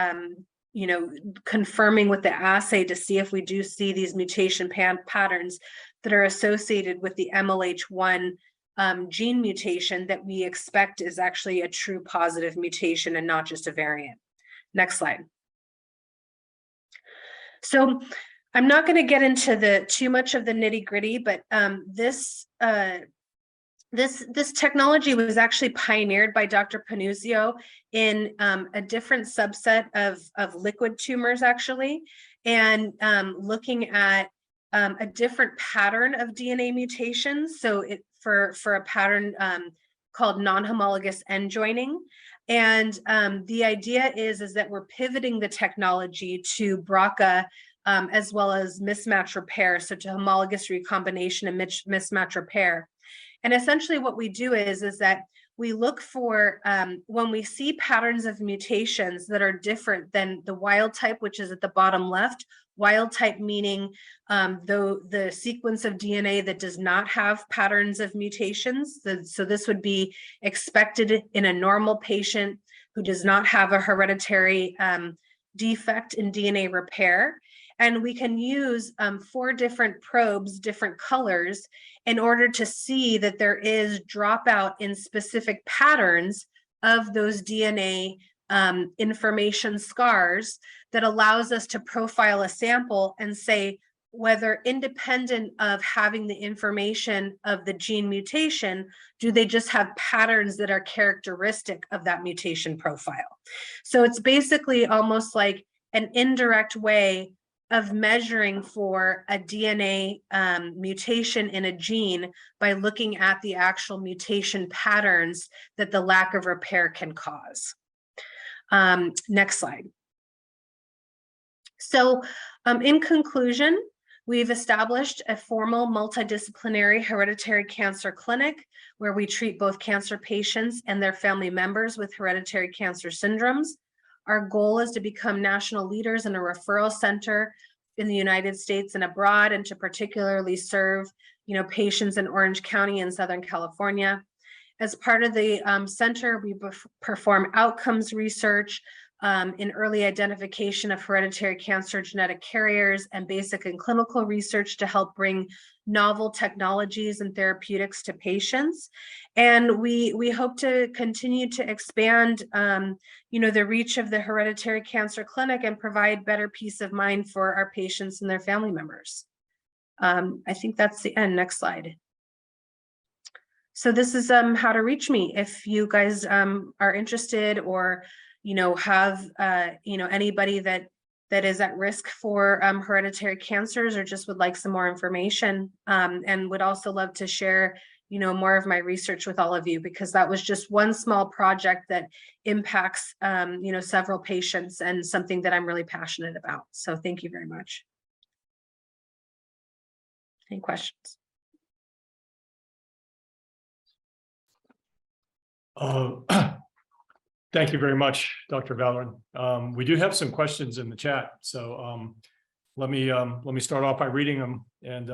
confirming with the assay to see if we do see these mutation patterns that are associated with the MLH1 gene mutation that we expect is actually a true positive mutation and not just a variant. Next slide. So I'm not going to get into too much of the nitty gritty, but this technology was actually pioneered by Dr. Panuzio in a different subset of liquid tumors, actually. and looking at a different pattern of DNA mutations. So for a pattern called non-homologous end joining. And the idea is that we're pivoting the technology to BRCA as well as mismatch repair, so to homologous recombination and mismatch repair. And essentially what we do is that we look for, when we see patterns of mutations that are different than the wild type, which is at the bottom left, wild type meaning the sequence of DNA that does not have patterns of mutations. So this would be expected in a normal patient who does not have a hereditary defect in DNA repair. And we can use 4 different probes, different colors, in order to see that there is dropout in specific patterns of those DNA information scars that allows us to profile a sample and say whether, independent of having the information of the gene mutation, do they just have patterns that are characteristic of that mutation profile. So it's basically almost like an indirect way of measuring for a DNA mutation in a gene by looking at the actual mutation patterns that the lack of repair can cause. Next slide. So in conclusion, we've established a formal multidisciplinary hereditary cancer clinic where we treat both cancer patients and their family members with hereditary cancer syndromes. Our goal is to become national leaders in a referral center in the United States and abroad, and to particularly serve, patients in Orange County and Southern California. As part of the center, we perform outcomes research in early identification of hereditary cancer genetic carriers and basic and clinical research to help bring novel technologies and therapeutics to patients. And we hope to continue to expand, the reach of the hereditary cancer clinic and provide better peace of mind for our patients and their family members. I think that's the end. Next slide. So this is how to reach me if you guys are interested, or have anybody that is at risk for hereditary cancers, or just would like some more information, and would also love to share more of my research with all of you, because that was just one small project that impacts several patients, and something that I'm really passionate about. So thank you very much. Any questions? Thank you very much, Dr. Vallerin. We do have some questions in the chat, so let me start off by reading them, and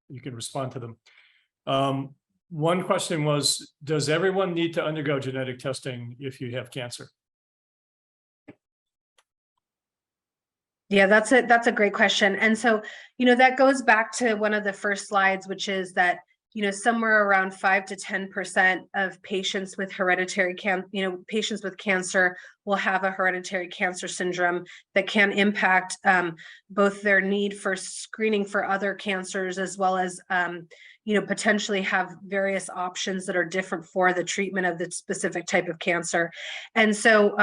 you can respond to them. One question was, does everyone need to undergo genetic testing if you have cancer? Yeah, that's a great question. And so, that goes back to one of the first slides, which is that somewhere around 5 to 10% of patients with hereditary patients with cancer will have a hereditary cancer syndrome that can impact both their need for screening for other cancers, as well as potentially have various options that are different for the treatment of the specific type of cancer. And so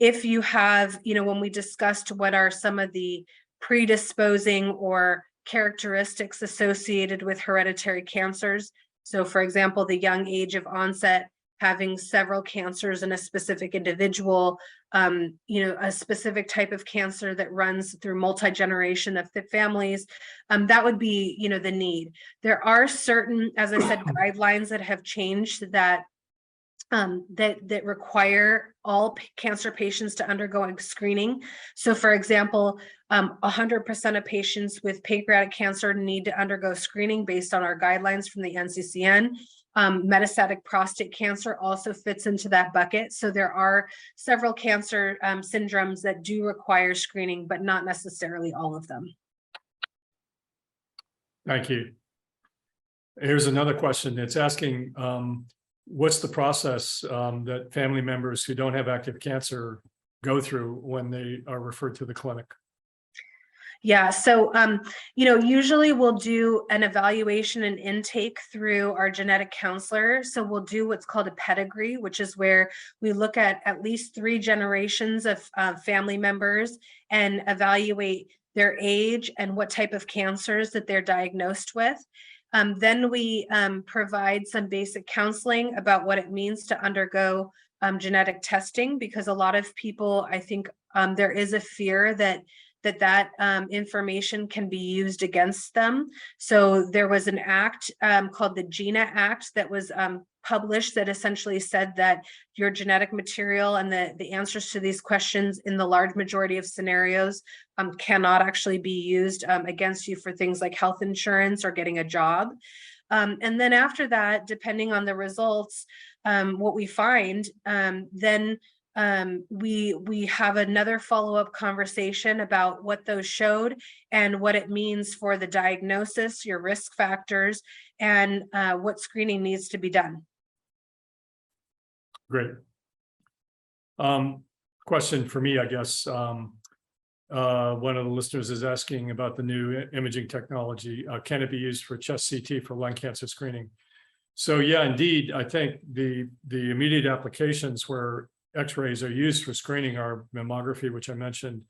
if you have, when we discussed what are some of the predisposing or characteristics associated with hereditary cancers. So for example, the young age of onset, having several cancers in a specific individual, a specific type of cancer that runs through multi-generation of the families, that would be, the need. There are certain, as I said, guidelines that have changed that that require all cancer patients to undergo screening. So for example, 100% of patients with pancreatic cancer need to undergo screening based on our guidelines from the NCCN. Metastatic prostate cancer also fits into that bucket. So there are several cancer syndromes that do require screening, but not necessarily all of them. Thank you. Here's another question. It's asking, what's the process that family members who don't have active cancer go through when they are referred to the clinic? Yeah, so, usually we'll do an evaluation and intake through our genetic counselor. So we'll do what's called a pedigree, which is where we look at least 3 generations of family members and evaluate their age, and what type of cancers that they're diagnosed with. Then we provide some basic counseling about what it means to undergo genetic testing, because a lot of people, I think there is a fear that information can be used against them. So there was an act called the GINA Act that was published that essentially said that your genetic material and the answers to these questions in the large majority of scenarios cannot actually be used against you for things like health insurance or getting a job. And then after that, depending on the results, what we find, then we have another follow-up conversation about what those showed and what it means for the diagnosis, your risk factors, and what screening needs to be done. Great. Question for me, I guess. One of the listeners is asking about the new imaging technology. Can it be used for chest CT for lung cancer screening? So yeah, indeed, I think the immediate applications where X-rays are used for screening are mammography, which I mentioned,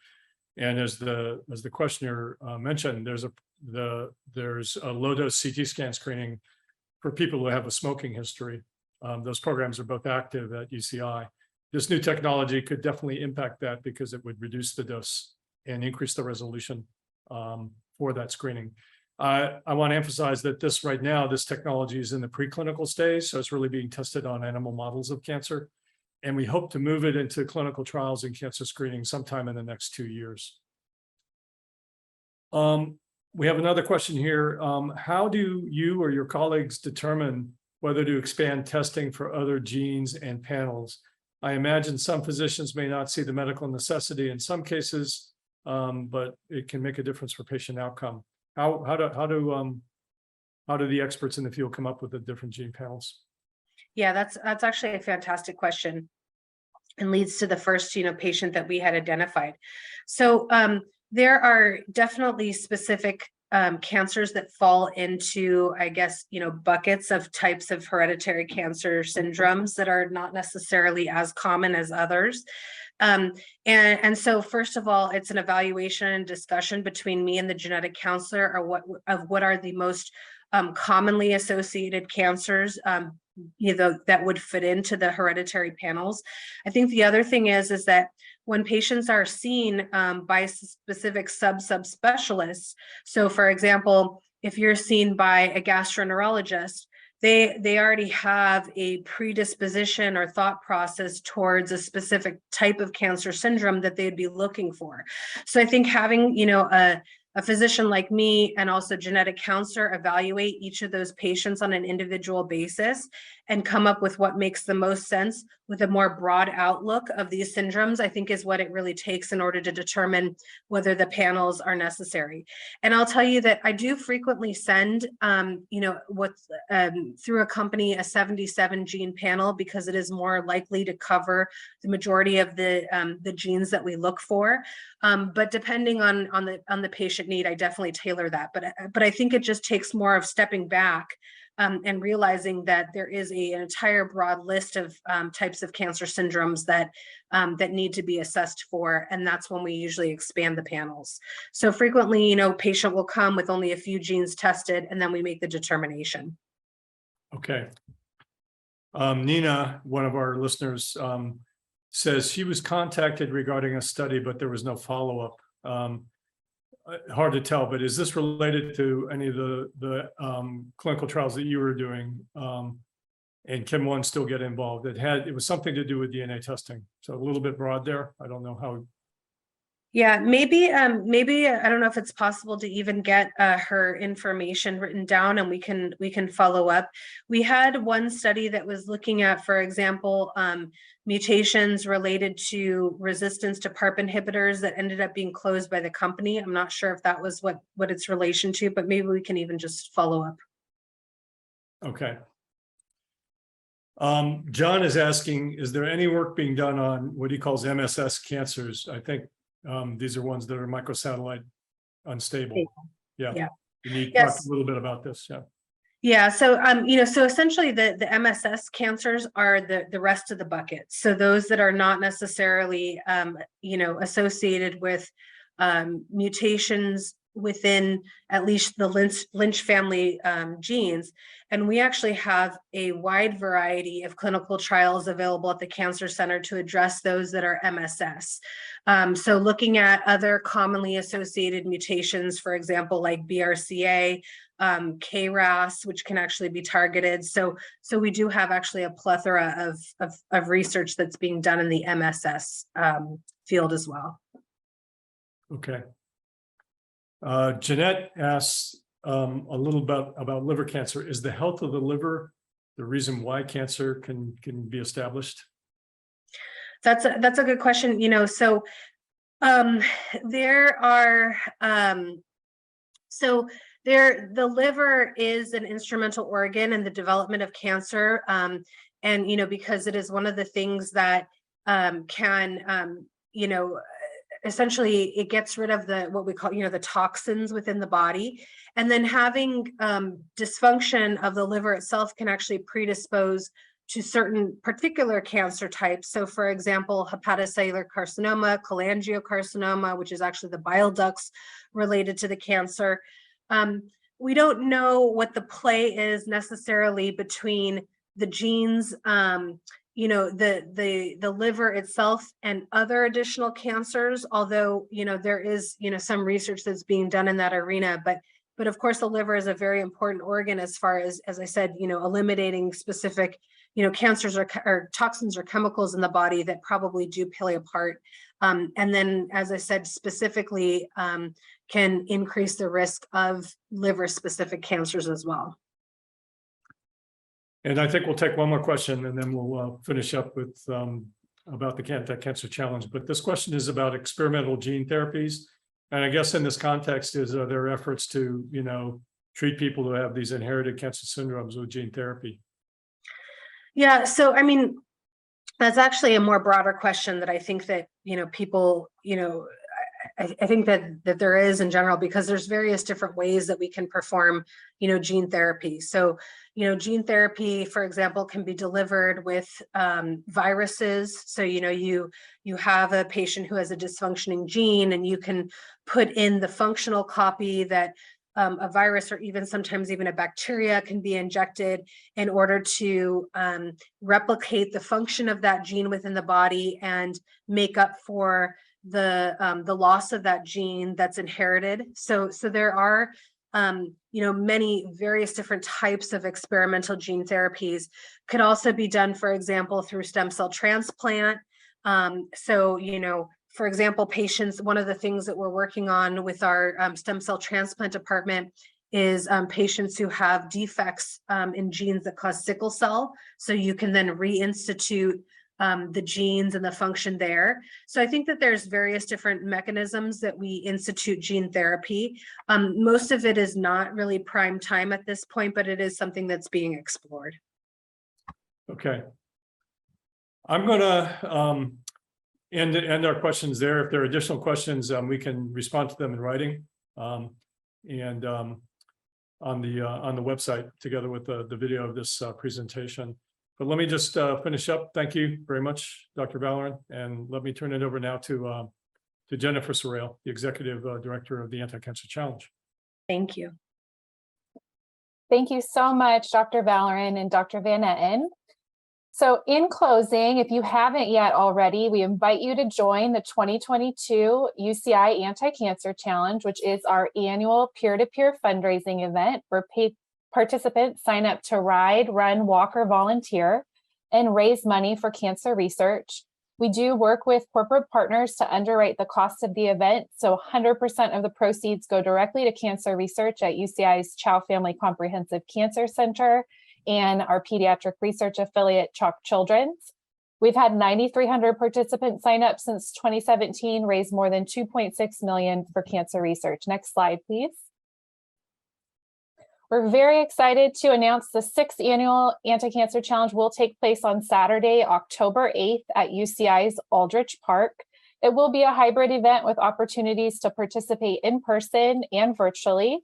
and as the questioner mentioned, there's a low-dose CT scan screening for people who have a smoking history. Those programs are both active at UCI. This new technology could definitely impact that because it would reduce the dose and increase the resolution for that screening. I want to emphasize that this technology is in the preclinical stage, so it's really being tested on animal models of cancer. And we hope to move it into clinical trials in cancer screening sometime in the next 2 years. We have another question here. How do you or your colleagues determine whether to expand testing for other genes and panels? I imagine some physicians may not see the medical necessity in some cases, but it can make a difference for patient outcome. How do the experts in the field come up with the different gene panels? Yeah, that's actually a fantastic question, and leads to the first, patient that we had identified. So there are definitely specific cancers that fall into, I guess, buckets of types of hereditary cancer syndromes that are not necessarily as common as others. And so first of all, it's an evaluation and discussion between me and the genetic counselor of what are the most commonly associated cancers that would fit into the hereditary panels. I think the other thing is that when patients are seen by specific subspecialists, so for example, if you're seen by a gastroenterologist, they already have a predisposition or thought process towards a specific type of cancer syndrome that they'd be looking for. So I think having, a physician like me and also genetic counselor evaluate each of those patients on an individual basis and come up with what makes the most sense with a more broad outlook of these syndromes, I think is what it really takes in order to determine whether the panels are necessary. And I'll tell you that I do frequently send, through a company, a 77 gene panel, because it is more likely to cover the majority of the genes that we look for. But depending on the patient need, I definitely tailor that. But I think it just takes more of stepping back and realizing that there is an entire broad list of types of cancer syndromes that need to be assessed for, and that's when we usually expand the panels. So frequently, patient will come with only a few genes tested, and then we make the determination. Okay. Nina, one of our listeners, says she was contacted regarding a study, but there was no follow-up. Hard to tell, but is this related to any of the clinical trials that you were doing? And can one still get involved? It was something to do with DNA testing. So a little bit broad there. I don't know how. Yeah, maybe I don't know if it's possible to even get her information written down, and we can follow up. We had one study that was looking at, for example, mutations related to resistance to PARP inhibitors that ended up being closed by the company. I'm not sure if that was what it's relation to, but maybe we can even just follow up. Okay. John is asking, is there any work being done on what he calls MSS cancers? I think these are ones that are microsatellite unstable. Yeah. Can you talk a little bit about this? Yeah. Yeah. So, so essentially the MSS cancers are the rest of the bucket. So those that are not necessarily, associated with mutations within at least the Lynch family genes. And we actually have a wide variety of clinical trials available at the Cancer Center to address those that are MSS. So looking at other commonly associated mutations, for example, like BRCA, KRAS, which can actually be targeted. So we do have actually a plethora of research that's being done in the MSS field as well. Okay. Jeanette asks a little about liver cancer. Is the health of the liver the reason why cancer can be established? That's a good question. So there are the liver is an instrumental organ in the development of cancer, and because it is one of the things that can essentially it gets rid of what we call the toxins within the body, and then having dysfunction of the liver itself can actually predispose to certain particular cancer types. So for example, hepatocellular carcinoma, cholangiocarcinoma, which is actually the bile ducts related to the cancer. We don't know what the play is necessarily between the genes, the liver itself and other additional cancers, although there is some research that's being done in that arena, but of course the liver is a very important organ as far as I said, eliminating specific cancers or toxins or chemicals in the body that probably do play a part, and then as I said specifically can increase the risk of liver specific cancers as well. And I think we'll take one more question and then we'll finish up with about the Anti-Cancer Challenge. But this question is about experimental gene therapies. And I guess in this context are there efforts to, treat people who have these inherited cancer syndromes with gene therapy? Yeah, so I mean, that's actually a more broader question that I think that, people, I think that there is in general, because there's various different ways that we can perform, gene therapy. So, gene therapy, for example, can be delivered with viruses. So, you have a patient who has a dysfunctioning gene and you can put in the functional copy that a virus or even sometimes even a bacteria can be injected in order to replicate the function of that gene within the body and make up for the loss of that gene that's inherited. So there are many various different types of experimental gene therapies. Could also be done, for example, through stem cell transplant. For example, patients, one of the things that we're working on with our stem cell transplant department is patients who have defects in genes that cause sickle cell. So you can then reinstitute the genes and the function there. So I think that there's various different mechanisms that we institute gene therapy. Most of it is not really prime time at this point, but it is something that's being explored. Okay. I'm going to end our questions there. If there are additional questions, we can respond to them in writing and on the website together with the video of this presentation. But let me just finish up. Thank you very much, Dr. Valloren, and let me turn it over now to Jennifer Sorrell, the Executive Director of the Anti-Cancer Challenge. Thank you. Thank you so much, Dr. Valloren and Dr. Van Etten. So in closing, if you haven't yet already, we invite you to join the 2022 UCI Anti-Cancer Challenge, which is our annual peer-to-peer fundraising event where participants sign up to ride, run, walk, or volunteer and raise money for cancer research. We do work with corporate partners to underwrite the cost of the event, so 100% of the proceeds go directly to cancer research at UCI's Chow Family Comprehensive Cancer Center and our pediatric research affiliate, CHOC Children's. We've had 9,300 participants sign up since 2017, raised more than $2.6 million for cancer research. Next slide, please. We're very excited to announce the 6th annual Anti-Cancer Challenge will take place on Saturday, October 8th at UCI's Aldrich Park. It will be a hybrid event with opportunities to participate in person and virtually.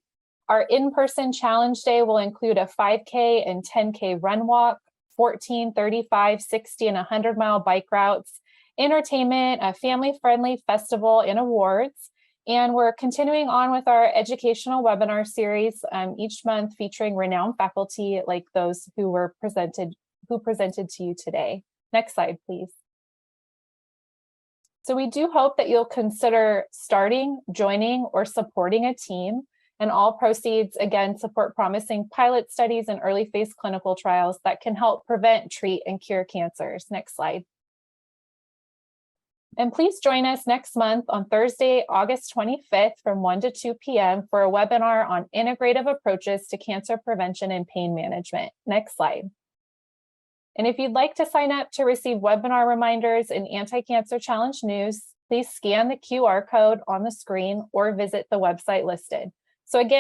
Our in-person challenge day will include a 5K and 10K run walk, 14, 35, 60, and 100-mile bike routes, entertainment, a family-friendly festival, and awards. And we're continuing on with our educational webinar series each month featuring renowned faculty like those who presented to you today. Next slide, please. So we do hope that you'll consider starting, joining, or supporting a team, and all proceeds, again, support promising pilot studies and early phase clinical trials that can help prevent, treat, and cure cancers. Next slide. And please join us next month on Thursday, August 25th from 1 to 2 p.m. for a webinar on integrative approaches to cancer prevention and pain management. Next slide. And if you'd like to sign up to receive webinar reminders and Anti-Cancer Challenge news, please scan the QR code on the screen or visit the website listed. So again,